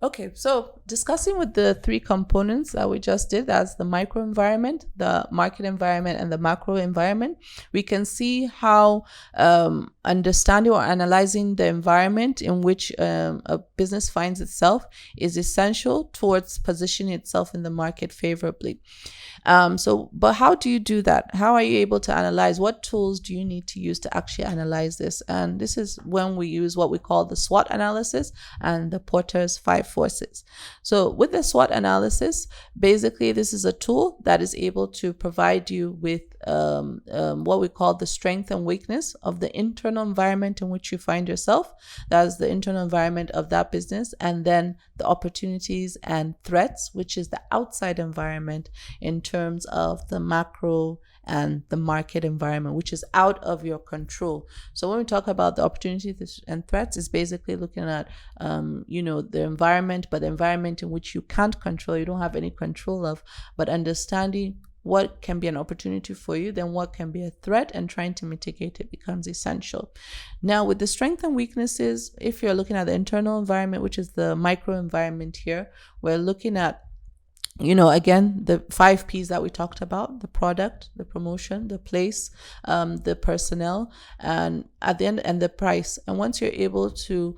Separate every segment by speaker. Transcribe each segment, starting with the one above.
Speaker 1: Okay, so discussing with the three components that we just did, that's the microenvironment, the market environment, and the macro environment, we can see how understanding or analyzing the environment in which a business finds itself is essential towards positioning itself in the market favorably. But how do you do that? How are you able to analyze? What tools do you need to use to actually analyze this? And this is when we use what we call the SWOT analysis and the Porter's 5 forces. So with the SWOT analysis, basically this is a tool that is able to provide you with what we call the strength and weakness of the internal environment in which you find yourself. That is the internal environment of that business, and then the opportunities and threats, which is the outside environment in terms of the macro and the market environment, which is out of your control. So when we talk about the opportunities and threats, is basically looking at, the environment, but the environment in which you can't control, you don't have any control of, but understanding what can be an opportunity for you, then what can be a threat, and trying to mitigate it becomes essential. Now, with the strengths and weaknesses, if you're looking at the internal environment, which is the microenvironment here, we're looking at again, the 5 P's that we talked about: the product, the promotion, the place, the personnel, and at the end, and the price. And once you're able to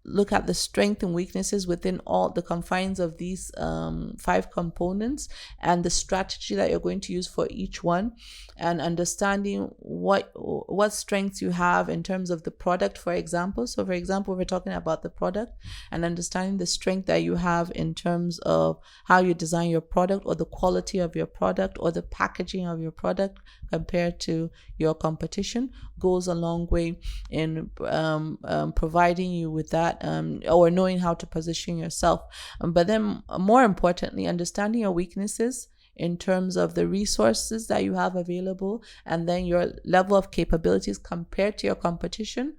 Speaker 1: look at the strengths and weaknesses within all the confines of these 5 components, and the strategy that you're going to use for each one, and understanding what strengths you have in terms of the product, for example. So for example, we're talking about the product, and understanding the strength that you have in terms of how you design your product, or the quality of your product, or the packaging of your product compared to your competition, goes a long way in providing you with that, or knowing how to position yourself. But then more importantly, understanding your weaknesses in terms of the resources that you have available, and then your level of capabilities compared to your competition,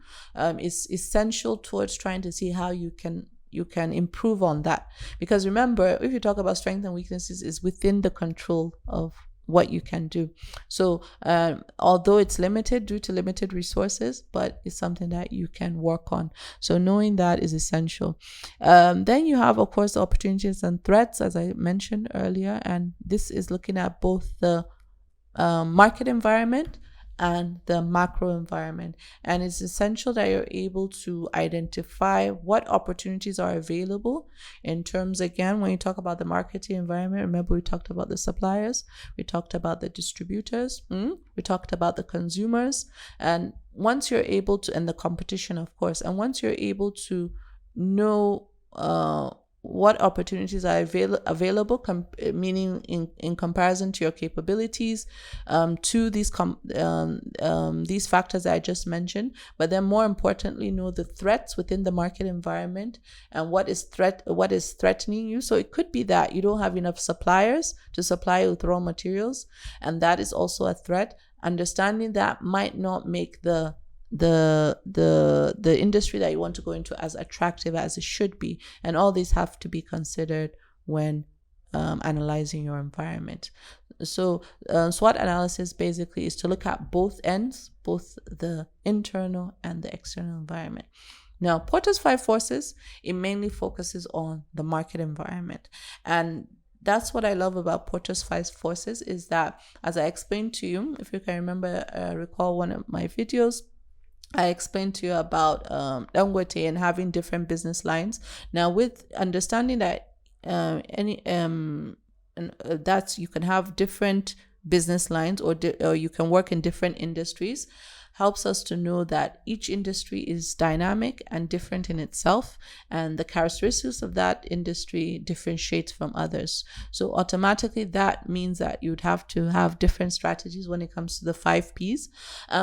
Speaker 1: is essential towards trying to see how you can improve on that. Because remember, if you talk about strengths and weaknesses, is within the control of what you can do. So although it's limited due to limited resources, but it's something that you can work on. So knowing that is essential. Then you have, of course, the opportunities and threats, as I mentioned earlier, and this is looking at both the market environment and the macro environment. And it's essential that you're able to identify what opportunities are available in terms, again, when you talk about the marketing environment, remember we talked about the suppliers, we talked about the distributors, we talked about the consumers. And once you're able to, and the competition, of course, and once you're able to know what opportunities are available, meaning in comparison to your capabilities, to these factors that I just mentioned, but then more importantly, know the threats within the market environment and what is threatening you. So it could be that you don't have enough suppliers to supply you with raw materials, and that is also a threat. Understanding that might not make the industry that you want to go into as attractive as it should be, and all these have to be considered when analyzing your environment. So SWOT analysis basically is to look at both ends, both the internal and the external environment. Now, Porter's 5 forces, it mainly focuses on the market environment, and that's what I love about Porter's 5 forces, is that, as I explained to you, if you can recall one of my videos, I explained to you about Dangote and having different business lines. Now, with understanding that that you can have different business lines, or you can work in different industries, helps us to know that each industry is dynamic and different in itself, and the characteristics of that industry differentiates from others. So automatically that means that you'd have to have different strategies when it comes to the 5 Ps.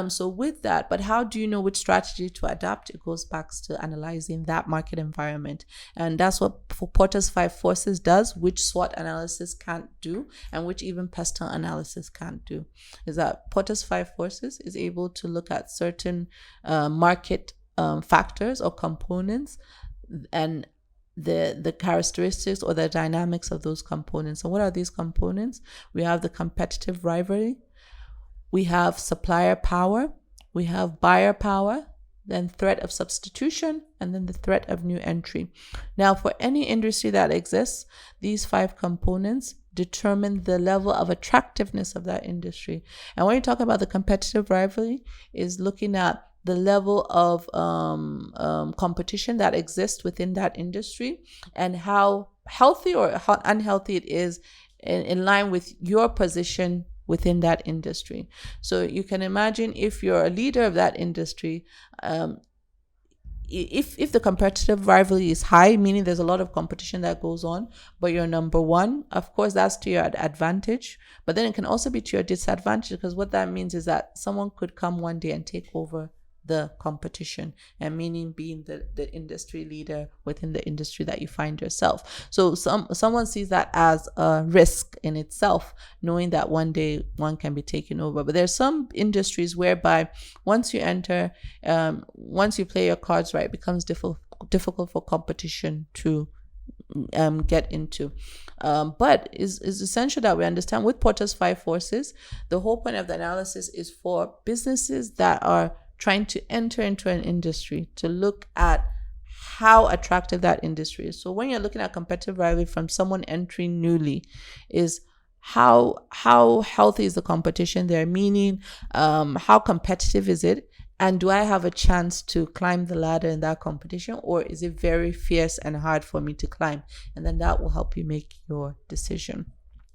Speaker 1: So with that, but how do you know which strategy to adapt? It goes back to analyzing that market environment. And that's what Porter's 5 forces does, which SWOT analysis can't do, and which even PESTLE analysis can't do, is that Porter's 5 forces is able to look at certain market factors or components, and the characteristics or the dynamics of those components. So what are these components? We have the competitive rivalry, we have supplier power, we have buyer power, then threat of substitution, and then the threat of new entry. Now, for any industry that exists, these 5 components determine the level of attractiveness of that industry. And when you talk about the competitive rivalry, is looking at the level of competition that exists within that industry and how healthy or how unhealthy it is in line with your position within that industry. So you can imagine if you're a leader of that industry, if the competitive rivalry is high, meaning there's a lot of competition that goes on, but you're number one, of course, that's to your advantage. But then it can also be to your disadvantage, because what that means is that someone could come one day and take over the competition, and meaning being the industry leader within the industry that you find yourself. So someone sees that as a risk in itself, knowing that one day one can be taken over. But there's some industries whereby once you enter, once you play your cards right, it becomes difficult for competition to get into. But it's essential that we understand with Porter's 5 forces, the whole point of the analysis is for businesses that are trying to enter into an industry to look at how attractive that industry is. So when you're looking at competitive rivalry from someone entering newly, is how healthy is the competition there, meaning how competitive is it, and do I have a chance to climb the ladder in that competition, or is it very fierce and hard for me to climb? And then that will help you make your decision.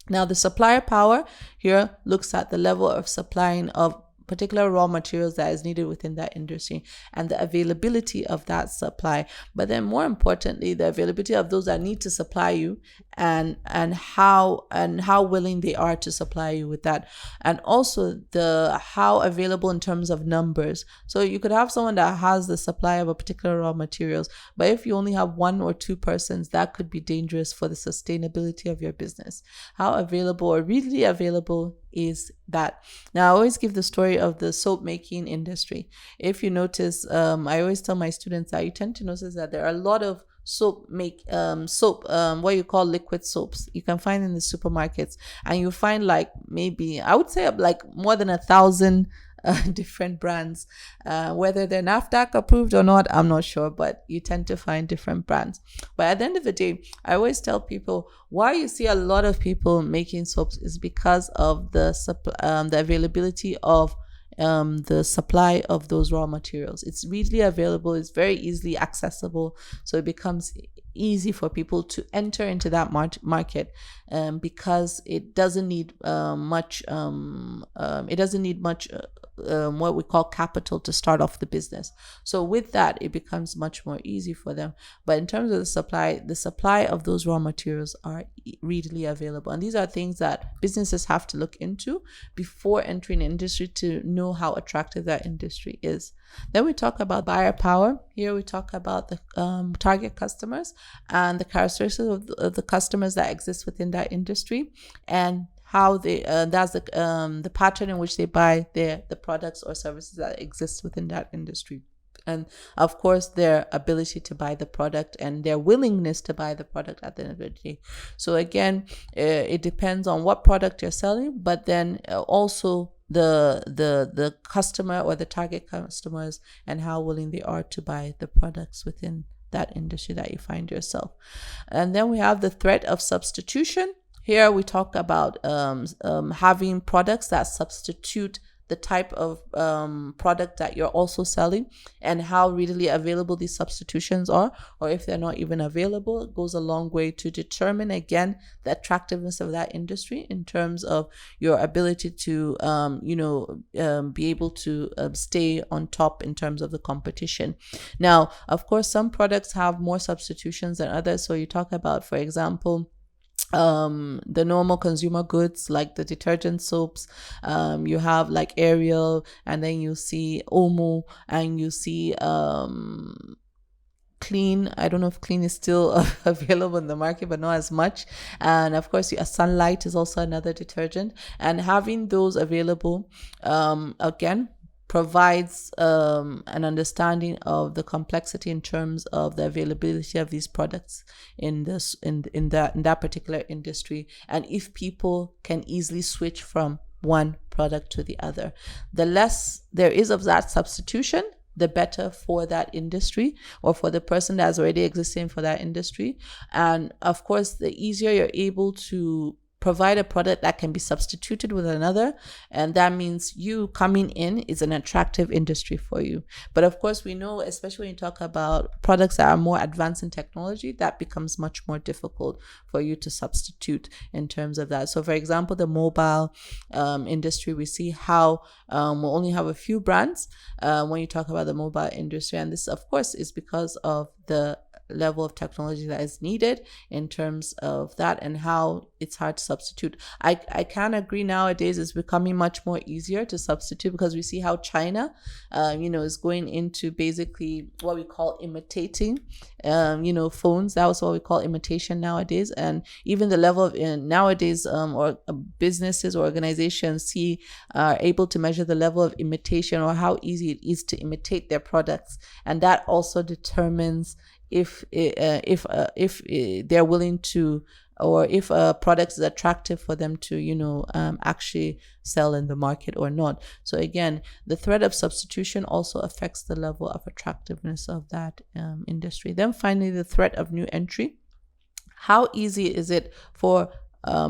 Speaker 1: Now, the supplier power here looks at the level of supplying of particular raw materials that is needed within that industry and the availability of that supply. But then more importantly, the availability of those that need to supply you and how willing they are to supply you with that. And also the how available in terms of numbers. So you could have someone that has the supply of a particular raw materials, but if you only have 1 or 2 persons, that could be dangerous for the sustainability of your business. How available or readily available is that? Now, I always give the story of the soap making industry. If you notice, I always tell my students that you tend to notice that there are a lot of what you call liquid soaps you can find in the supermarkets, and you find like maybe I would say like more than 1,000 different brands, whether they're NAFDAC approved or not, I'm not sure, but you tend to find different brands. But at the end of the day, I always tell people why you see a lot of people making soaps is because of the availability of the supply of those raw materials. It's readily available, it's very easily accessible, so it becomes easy for people to enter into that market because it doesn't need much what we call capital to start off the business. So with that, it becomes much more easy for them. But in terms of the supply of those raw materials are readily available. And these are things that businesses have to look into before entering an industry to know how attractive that industry is. Then we talk about buyer power. Here we talk about the target customers and the characteristics of the customers that exist within that industry, and how they that's the pattern in which they buy the products or services that exist within that industry. And of course, their ability to buy the product and their willingness to buy the product at the end of the day. So again, it depends on what product you're selling, but then also the customer or the target customers and how willing they are to buy the products within that industry that you find yourself. And then we have the threat of substitution. Here we talk about having products that substitute the type of product that you're also selling, and how readily available these substitutions are, or if they're not even available. It goes a long way to determine, again, the attractiveness of that industry in terms of your ability to, be able to stay on top in terms of the competition. Now, of course, some products have more substitutions than others. So you talk about, for example, the normal consumer goods like the detergent soaps, you have like Ariel, and then you see Omo, and you see Clean. I don't know if Clean is still available in the market, but not as much. And of course, Sunlight is also another detergent, and having those available again provides an understanding of the complexity in terms of the availability of these products in that particular industry, and if people can easily switch from one product to the other. The less there is of that substitution, the better for that industry or for the person that's already existing for that industry. And of course, the easier you're able to provide a product that can be substituted with another, and that means you coming in is an attractive industry for you. But of course, we know, especially when you talk about products that are more advanced in technology, that becomes much more difficult for you to substitute in terms of that. So for example, the mobile industry, we see how we only have a few brands when you talk about the mobile industry, and this of course is because of the level of technology that is needed in terms of that, and how it's hard to substitute. I can agree nowadays it's becoming much more easier to substitute, because we see how China is going into basically what we call imitating phones. That was what we call imitation nowadays. And even the level of nowadays or businesses or organizations are able to measure the level of imitation, or how easy it is to imitate their products, and that also determines if they're willing to, or if a product is attractive for them to actually sell in the market or not. So again, the threat of substitution also affects the level of attractiveness of that industry. Then finally, the threat of new entry. How easy is it for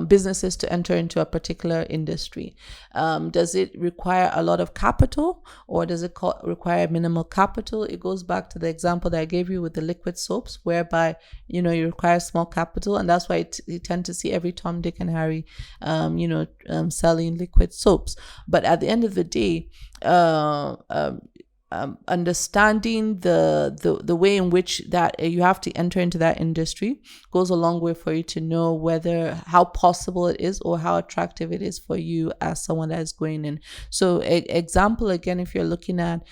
Speaker 1: businesses to enter into a particular industry? Does it require a lot of capital, or does it require minimal capital? It goes back to the example that I gave you with the liquid soaps, whereby you require small capital, and that's why you tend to see every Tom, Dick, and Harry selling liquid soaps. But at the end of the day, understanding the way in which that you have to enter into that industry goes a long way for you to know how possible it is, or how attractive it is for you as someone that is going in. So example again, if you're looking at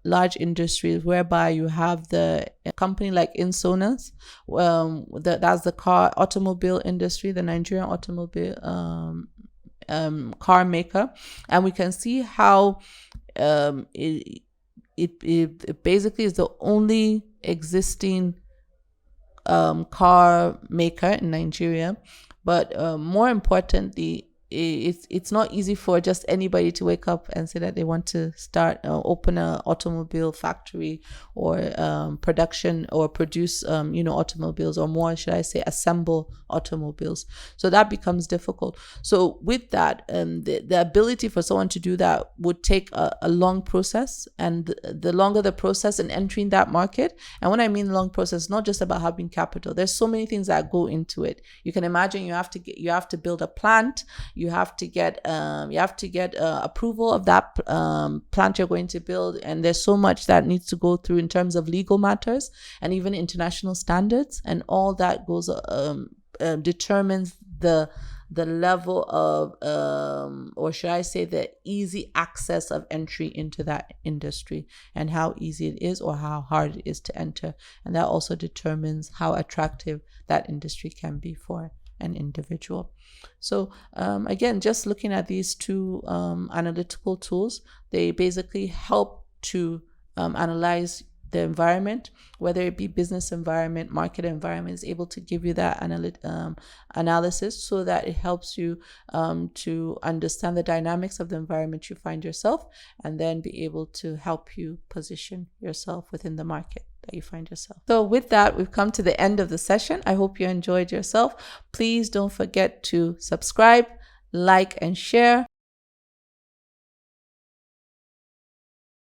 Speaker 1: large industries whereby you have a company like Insonas, that's the automobile industry, the Nigerian automobile car maker, and we can see how it basically is the only existing car maker in Nigeria. But more importantly, it's not easy for just anybody to wake up and say that they want to start open an automobile factory, or production, or produce automobiles, or more should I say assemble automobiles. So that becomes difficult. So with that, the ability for someone to do that would take a long process, and the longer the process in entering that market, and when I mean long process, not just about having capital. There's so many things that go into it. You can imagine you have to build a plant. You have to get approval of that plant you're going to build, and there's so much that needs to go through in terms of legal matters and even international standards, and all that goes determines the level of or should I say the easy access of entry into that industry, and how easy it is or how hard it is to enter, and that also determines how attractive that industry can be for an individual. So again, just looking at these two analytical tools, they basically help to analyze the environment, whether it be business environment, market environment, is able to give you that analysis, so that it helps you to understand the dynamics of the environment you find yourself, and then be able to help you position yourself within the market that you find yourself. So with that, we've come to the end of the session. I hope you enjoyed yourself. Please don't forget to subscribe, like, and share.